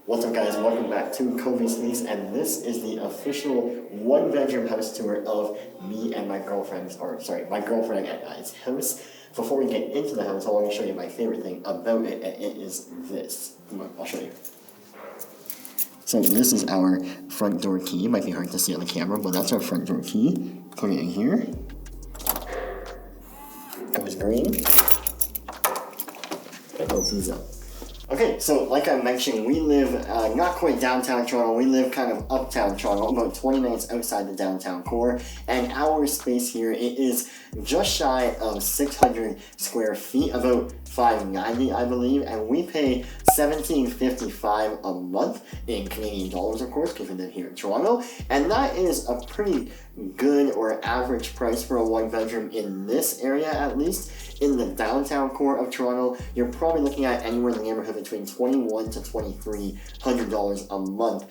What's up guys, welcome back to Kobe Sneaks, and this is the official one-bedroom house tour of me and my girlfriend's, my girlfriend and I's house. Before we get into the house, I want to show you my favorite thing about it, and it is this. Come on, I'll show you. So this is our front door key. It might be hard to see on the camera, but that's our front door key. Put it in here. Goes green. It opens up. Okay, so like I mentioned, we live not quite downtown Toronto, we live kind of uptown Toronto, about 20 minutes outside the downtown core, and our space here, it is just shy of 600 square feet, about 590 I believe, and we pay $17.55 a month in Canadian dollars, of course, because we live here in Toronto, and that is a pretty good or average price for a one bedroom in this area at least. In the downtown core of Toronto, you're probably looking at anywhere in the neighborhood between $2,100 to $2,300 a month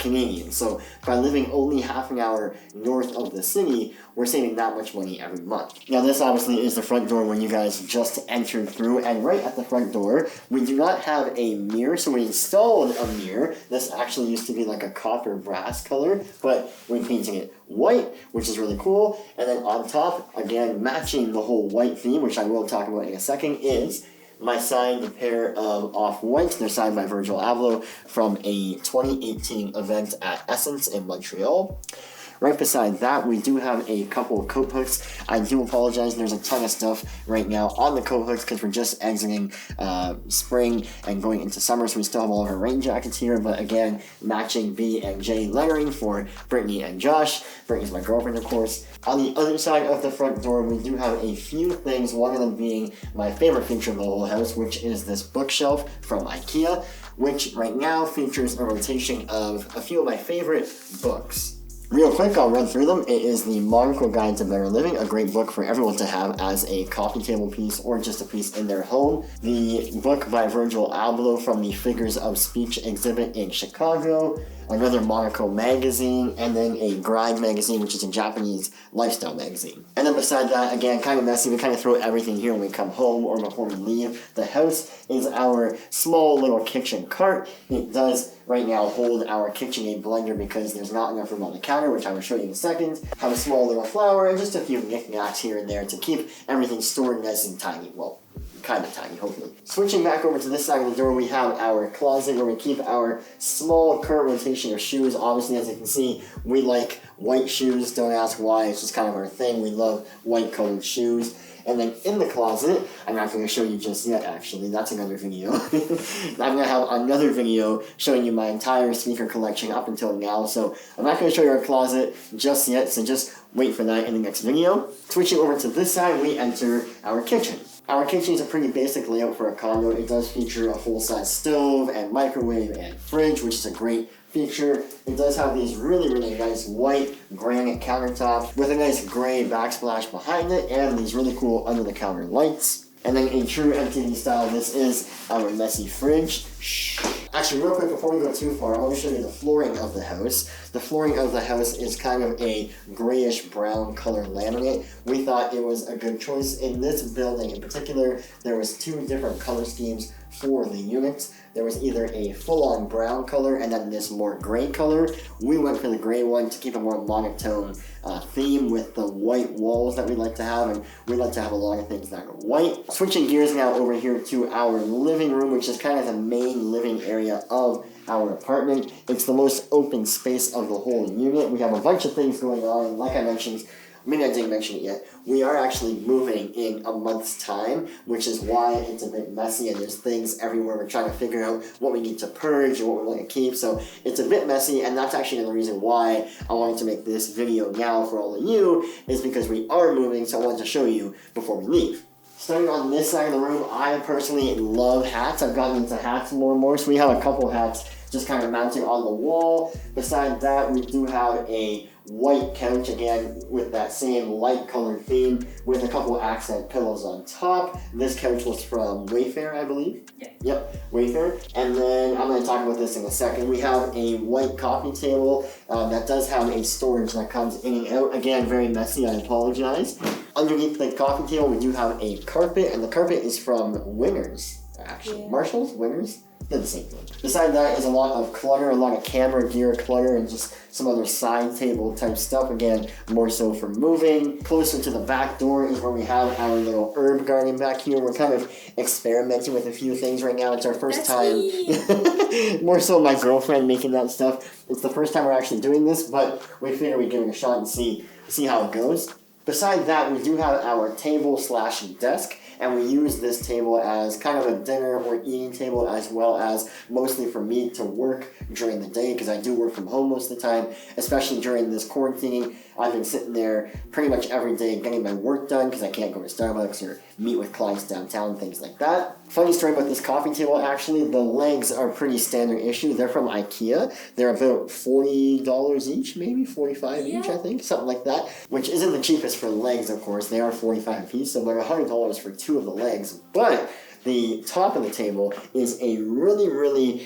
Canadian. So by living only half an hour north of the city, we're saving that much money every month. Now this obviously is the front door when you guys just entered through, and right at the front door, we do not have a mirror, so we installed a mirror. This actually used to be like a copper brass color, but we're painting it white, which is really cool. And then on top, again, matching the whole white theme, which I will talk about in a second, is my signed pair of Off-Whites. They're signed by Virgil Abloh from a 2018 event at Essence in Montreal. Right beside that, we do have a couple of coat hooks. I do apologize, there's a ton of stuff right now on the coat hooks because we're just exiting spring and going into summer, so we still have all of our rain jackets here, but again, matching B and J lettering for Brittany and Josh. Brittany's my girlfriend, of course. On the other side of the front door, we do have a few things, one of them being my favorite feature of the whole house, which is this bookshelf from IKEA, which right now features a rotation of a few of my favorite books. Real quick, I'll run through them. It is the Monaco Guide to Better Living, a great book for everyone to have as a coffee table piece or just a piece in their home. The book by Virgil Abloh from the Figures of Speech exhibit in Chicago. Another Monaco magazine, and then a Grind magazine, which is a Japanese lifestyle magazine. And then beside that, again, kind of messy, we kind of throw everything here when we come home or before we leave the house, is our small little kitchen cart. It does right now hold our KitchenAid blender because there's not enough room on the counter, which I will show you in a second. Have a small little flour and just a few knickknacks here and there to keep everything stored nice and tiny. Well, kind of tiny, hopefully. Switching back over to this side of the door, we have our closet where we keep our small current rotation of shoes. Obviously, as you can see, we like white shoes. Don't ask why, it's just kind of our thing. We love white colored shoes. And then in the closet, I'm not going to show you just yet, actually. That's another video. I'm going to have another video showing you my entire sneaker collection up until now. So I'm not going to show you our closet just yet, so just wait for that in the next video. Switching over to this side, we enter our kitchen. Our kitchen is a pretty basic layout for a condo. It does feature a full-size stove and microwave and fridge, which is a great feature. It does have these really, really nice white granite countertops with a nice gray backsplash behind it and these really cool under-the-counter lights. And then in true MTV style, this is our messy fridge. Actually, real quick, before we go too far, I want to show you the flooring of the house. The flooring of the house is kind of a grayish-brown color laminate. We thought it was a good choice. In this building in particular, there was two different color schemes for the units. There was either a full-on brown color and then this more gray color. We went for the gray one to keep a more monotone theme with the white walls that we like to have, and we like to have a lot of things that are white. Switching gears now over here to our living room, which is kind of the main living area of our apartment. It's the most open space of the whole unit. We have a bunch of things going on, and like I mentioned, maybe I didn't mention it yet, we are actually moving in a month's time, which is why it's a bit messy and there's things everywhere. We're trying to figure out what we need to purge and what we want to keep, so it's a bit messy, and that's actually the reason why I wanted to make this video now for all of you, is because we are moving, so I wanted to show you before we leave. Starting on this side of the room, I personally love hats. I've gotten into hats more and more, so we have a couple hats just kind of mounting on the wall. Besides that, we do have a white couch, again, with that same light colored theme, with a couple accent pillows on top. This couch was from Wayfair, I believe. Yeah. Yep, Wayfair. And then, I'm going to talk about this in a second, we have a white coffee table that does have a storage that comes in and out. Again, very messy, I apologize. Underneath the coffee table, we do have a carpet, and the carpet is from Winners, actually. Yeah. Marshalls? Winners? they're the same thing. Beside that is a lot of clutter, a lot of camera gear clutter, and just some other side table type stuff. Again, more so for moving. Closer to the back door is where we have our little herb garden back here. We're kind of experimenting with a few things right now. It's our first time. More so my girlfriend making that stuff. It's the first time we're actually doing this, but we figured we'd give it a shot and see how it goes. Beside that, we do have our table/desk, and we use this table as kind of a dinner or eating table, as well as mostly for me to work during the day, because I do work from home most of the time, especially during this quarantining. I've been sitting there pretty much every day getting my work done because I can't go to Starbucks or meet with clients downtown, things like that. Funny story about this coffee table, actually, the legs are pretty standard issue. They're from IKEA. They're about $40 each, maybe $45 each, I think, something like that, which isn't the cheapest for legs, of course. They are $45 a piece, so they're $100 for two of the legs, but the top of the table is a really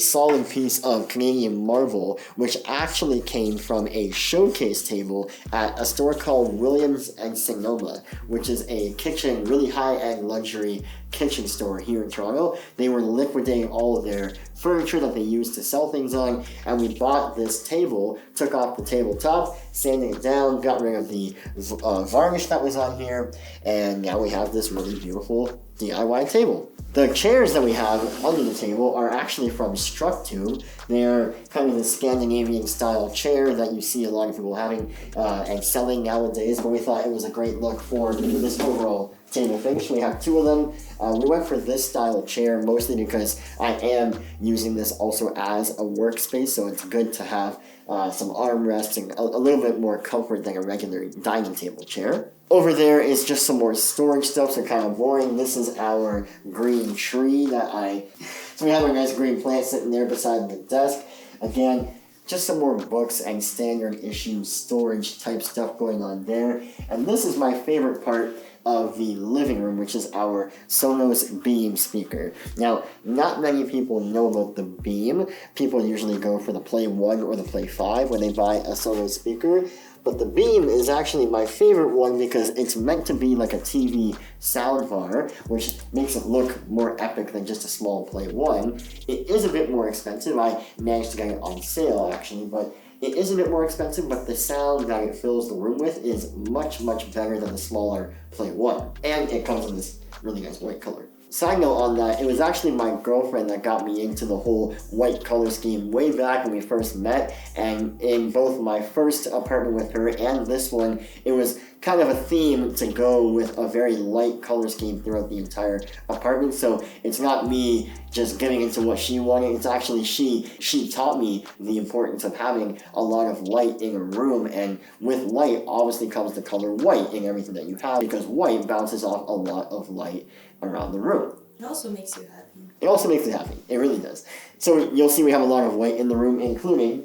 solid piece of Canadian marble, which actually came from a showcase table at a store called Williams and Sonoma, which is a kitchen, really high-end luxury kitchen store here in Toronto. They were liquidating all of their furniture that they used to sell things on, and we bought this table, took off the tabletop, sanded it down, got rid of the varnish that was on here, and now we have this really beautiful DIY table. The chairs that we have under the table are actually from Structube. They're kind of the Scandinavian style chair that you see a lot of people having and selling nowadays, but we thought it was a great look for this overall table finish. We have two of them. We went for this style of chair mostly because I am using this also as a workspace, so it's good to have some armrests and a little bit more comfort than a regular dining table chair. Over there is just some more storage stuff, so kind of boring. This is our green tree so we have a nice green plant sitting there beside the desk. Again, just some more books and standard issue storage type stuff going on there. And this is my favorite part of the living room, which is our Sonos Beam speaker. Now, not many people know about the Beam. People usually go for the Play 1 or the Play 5 when they buy a Sonos speaker. But the Beam is actually my favorite one because it's meant to be like a TV soundbar, which makes it look more epic than just a small Play 1. It is a bit more expensive. I managed to get it on sale, actually, but it is a bit more expensive, but the sound that it fills the room with is much better than the smaller Play 1. And it comes in this really nice white color. Side note on that, it was actually my girlfriend that got me into the whole white color scheme way back when we first met, and in both my first apartment with her and this one, it was kind of a theme to go with a very light color scheme throughout the entire apartment. So it's not me just getting into what she wanted, it's actually she taught me the importance of having a lot of light in a room, and with light obviously comes the color white in everything that you have, because white bounces off a lot of light around the room. It also makes you happy. It also makes you happy. It really does. So you'll see we have a lot of white in the room, including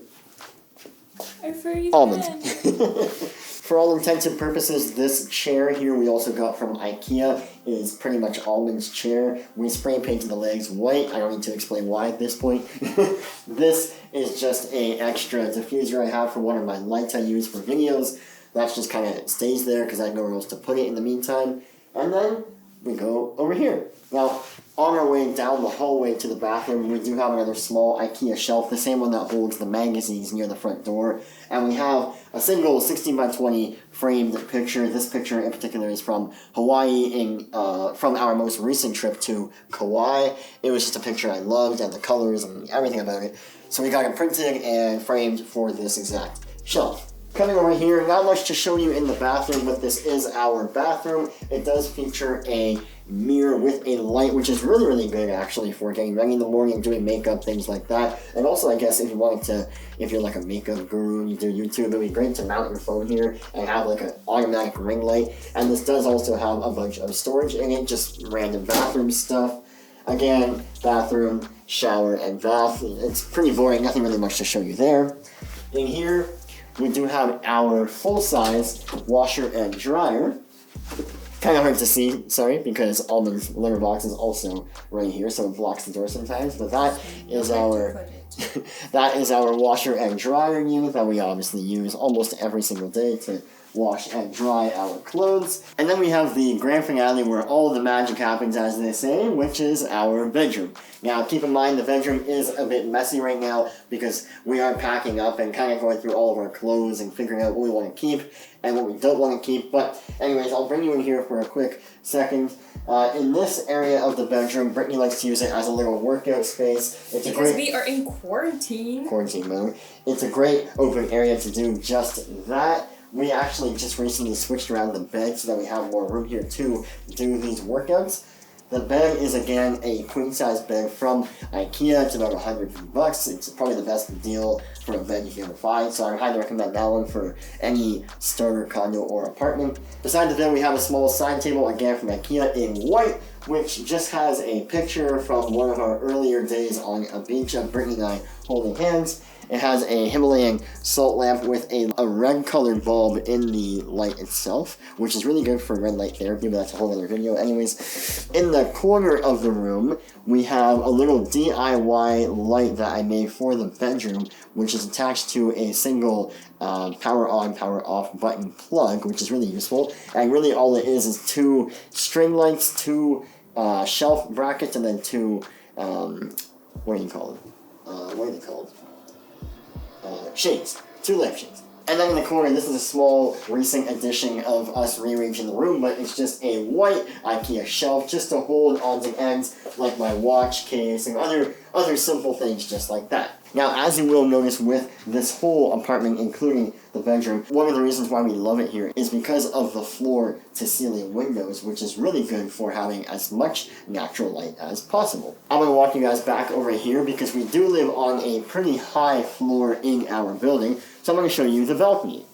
our furry almond. friend. For all intents and purposes, this chair here we also got from IKEA is pretty much Almond's chair. We spray painted the legs white. I don't need to explain why at this point. This is just an extra diffuser I have for one of my lights I use for videos. That just kind of stays there because I have nowhere else to put it in the meantime. And then we go over here. Now, on our way down the hallway to the bathroom, we do have another small IKEA shelf, the same one that holds the magazines near the front door. And we have a single 16 by 20 framed picture. This picture in particular is from Hawaii, from our most recent trip to Kauai. It was just a picture I loved, and the colors and everything about it. So we got it printed and framed for this exact shelf. Coming over here, not much to show you in the bathroom, but this is our bathroom. It does feature a mirror with a light, which is really good actually for getting ready in the morning, doing makeup, things like that. And also, I guess if you're like a makeup guru and you do YouTube, it'd be great to mount your phone here and have like an automatic ring light. And this does also have a bunch of storage in it, just random bathroom stuff. Again, bathroom, shower, and bath. It's pretty boring, nothing really much to show you there. In here, we do have our full-size washer and dryer. Kind of hard to see, sorry, because Almond's litter box is also right here, so it blocks the door sometimes. But that is our washer and dryer unit that we obviously use almost every single day to wash and dry our clothes. And then we have the grand finale where all the magic happens, as they say, which is our bedroom. Now, keep in mind the bedroom is a bit messy right now because we are packing up and kind of going through all of our clothes and figuring out what we want to keep and what we don't want to keep. But anyways, I'll bring you in here for a quick second. In this area of the bedroom, Brittany likes to use it as a little workout space. It's because we are in quarantine. Quarantine mode. It's a great open area to do just that. We actually just recently switched around the bed so that we have more room here to do these workouts. The bed is, again, a queen-size bed from IKEA. It's about $150. It's probably the best deal for a bed you can ever find, so I highly recommend that one for any starter condo or apartment. Beside the bed, we have a small side table, again from IKEA in white, which just has a picture from one of our earlier days on a beach of Brittany and I holding hands. It has a Himalayan salt lamp with a red colored bulb in the light itself, which is really good for red light therapy, but that's a whole other video. Anyways, in the corner of the room, we have a little DIY light that I made for the bedroom, which is attached to a single power on, power off button plug, which is really useful. And really all it is 2 string lights, 2 shelf brackets, and then 2, what are they called? Shades. 2 lampshades. And then in the corner, this is a small recent addition of us rearranging the room, but it's just a white IKEA shelf just to hold odds and ends like my watch case and other simple things just like that. Now, as you will notice with this whole apartment, including the bedroom, one of the reasons why we love it here is because of the floor-to-ceiling windows, which is really good for having as much natural light as possible. I'm going to walk you guys back over here because we do live on a pretty high floor in our building, so I'm going to show you the balcony.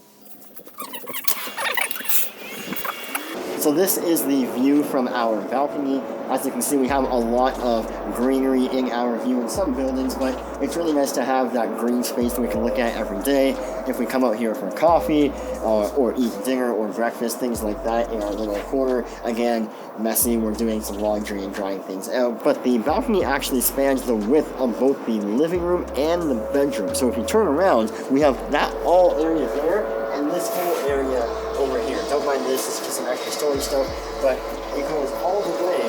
So this is the view from our balcony. As you can see, we have a lot of greenery in our view in some buildings, but it's really nice to have that green space that we can look at every day. If we come out here for coffee, or eat dinner or breakfast, things like that in our little corner. Again, messy, we're doing some laundry and drying things out. But the balcony actually spans the width of both the living room and the bedroom. So if you turn around, we have that all area there, and this whole area over here. Don't mind this, it's just some extra storage stuff, but it goes all the way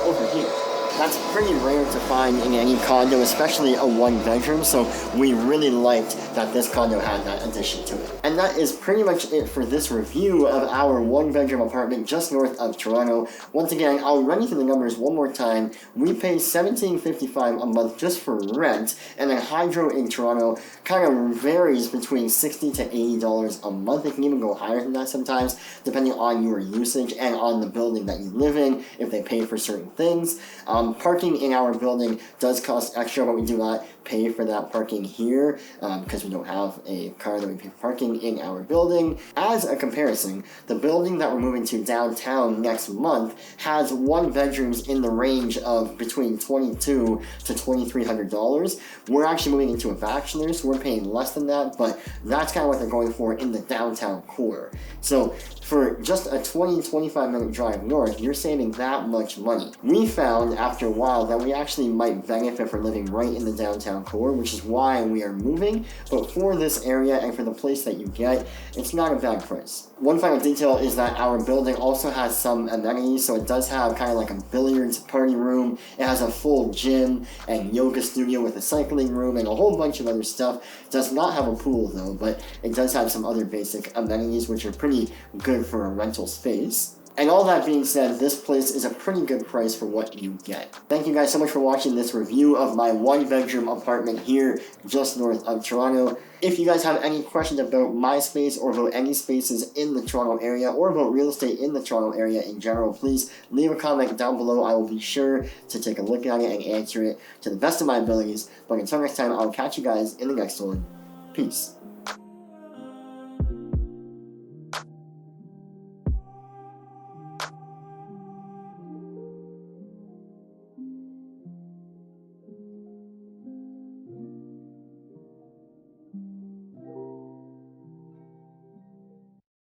over here. That's pretty rare to find in any condo, especially a 1-bedroom, so we really liked that this condo had that addition to it. And that is pretty much it for this review of our 1-bedroom apartment just north of Toronto. Once again, I'll run you through the numbers one more time. We pay $17.55 a month just for rent, and then hydro in Toronto kind of varies between $60 to $80 a month. It can even go higher than that sometimes, depending on your usage and on the building that you live in, if they pay for certain things. Parking in our building does cost extra, but we do not pay for that parking here because we don't have a car that we pay for parking in our building. As a comparison, the building that we're moving to downtown next month has 1-bedrooms in the range of between $2,200 to $2,300. We're actually moving into a bachelor's, so we're paying less than that, but that's kind of what they're going for in the downtown core. So for just a 20-25 minute drive north, you're saving that much money. We found after a while that we actually might benefit from living right in the downtown core, which is why we are moving, but for this area and for the place that you get, it's not a bad price. One final detail is that our building also has some amenities, so it does have kind of like a billiards party room, it has a full gym and yoga studio with a cycling room and a whole bunch of other stuff. It does not have a pool though, but it does have some other basic amenities which are pretty good for a rental space. And all that being said, this place is a pretty good price for what you get. Thank you guys so much for watching this review of my 1-bedroom apartment here just north of Toronto. If you guys have any questions about my space or about any spaces in the Toronto area or about real estate in the Toronto area in general, please leave a comment down below. I will be sure to take a look at it and answer it to the best of my abilities. But until next time, I'll catch you guys in the next one. Peace.